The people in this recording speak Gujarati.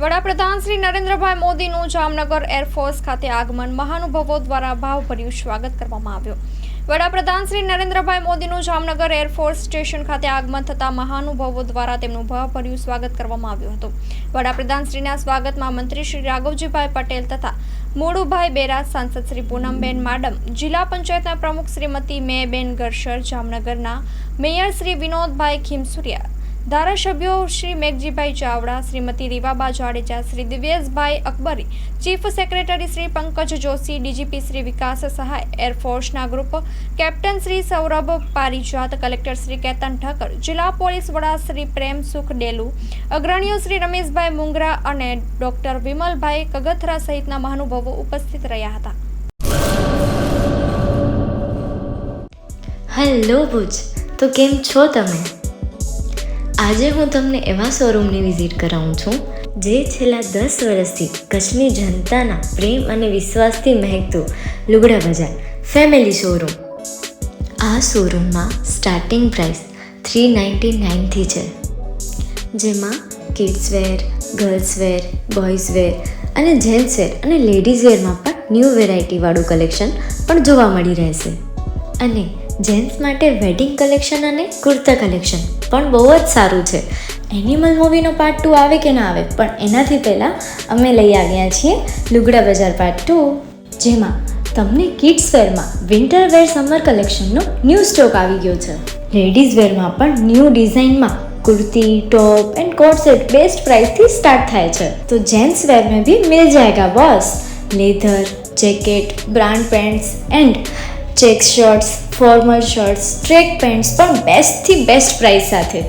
વડાપ્રધાન શ્રી નરેન્દ્રભાઈ મોદીનું જામનગર એરફોર્સ ખાતે આગમન મહાનુભાવો દ્વારા ભાવભર્યું સ્વાગત કરવામાં આવ્યું. વડાપ્રધાન શ્રી નરેન્દ્રભાઈ મોદીનું જામનગર એરફોર્સ સ્ટેશન ખાતે આગમન થતા મહાનુભાવો દ્વારા તેમનું ભાવભર્યું સ્વાગત કરવામાં આવ્યું હતું. વડાપ્રધાન શ્રીના સ્વાગતમાં મંત્રી શ્રી રાઘવજીભાઈ પટેલ તથા મોડુભાઈ બેરા, સાંસદ શ્રી પૂનમબેન માડમ, જિલ્લા પંચાયતના પ્રમુખ શ્રીમતી મેયબેન ગરશર, જામનગરના મેયર શ્રી વિનોદભાઈ ખીમસુરિયા, ધારાસભ્યો Shri Meghjibhai Chavda, Shrimati Rivaba Jadeja, Shri Divyeshbhai Akbari, chief secretary Shri Pankaj Joshi, DGP Shri Vikas Sahay, એરફોર્સના group captain Shri Saurabh Parijat, collector Shri Ketan Thakkar, જિલ્લા પોલીસ વડા શ્રી પ્રેમ સુખ ડેલુ, અગ્રણીઓ શ્રી રમેશભાઈ મુંગરા અને ડોક્ટર વિમલભાઈ કગથરા સહિતના મહાનુભાવો ઉપસ્થિત રહ્યા હતા. હેલો ભુજ, તો કેમ છો તમે? આજે હું તમને એવા શોરૂમની વિઝિટ કરાવું છું જે છેલ્લા 10 વર્ષથી કચ્છની જનતાના પ્રેમ અને વિશ્વાસથી મહેકતું લુગડા બજાર ફેમિલી શોરૂમ. આ શોરૂમમાં સ્ટાર્ટિંગ પ્રાઇસ 399થી છે, જેમાં kids wear, girls wear, boys wear અને જેન્ટ્સ વેર અને લેડીઝ વેરમાં પણ ન્યૂ વેરાયટીવાળું કલેક્શન પણ જોવા મળી રહેશે. અને જેન્ટ્સ માટે વેડિંગ કલેક્શન અને કુર્તા કલેક્શન પણ બહુ જ સારું છે. એનિમલ મૂવીનો પાર્ટ 2 આવે કે ના આવે, પણ એનાથી પહેલાં અમે લઈ આવ્યા છીએ લુગડા બજાર પાર્ટ 2, જેમાં તમને કિડ્સ વેરમાં વિન્ટર વેર સમર કલેક્શનનો ન્યૂ સ્ટોક આવી ગયો છે. લેડીઝ વેરમાં પણ ન્યૂ ડિઝાઇનમાં kurti, top and coat set best price थी स्टार्ट થાય છે. तो जेंट्स वेयर में भी मिल जाएगा boss. Leather, jacket, brand pants and check shirts, formal shirts, track pants પણ બેસ્ટથી બેસ્ટ પ્રાઇસ સાથે.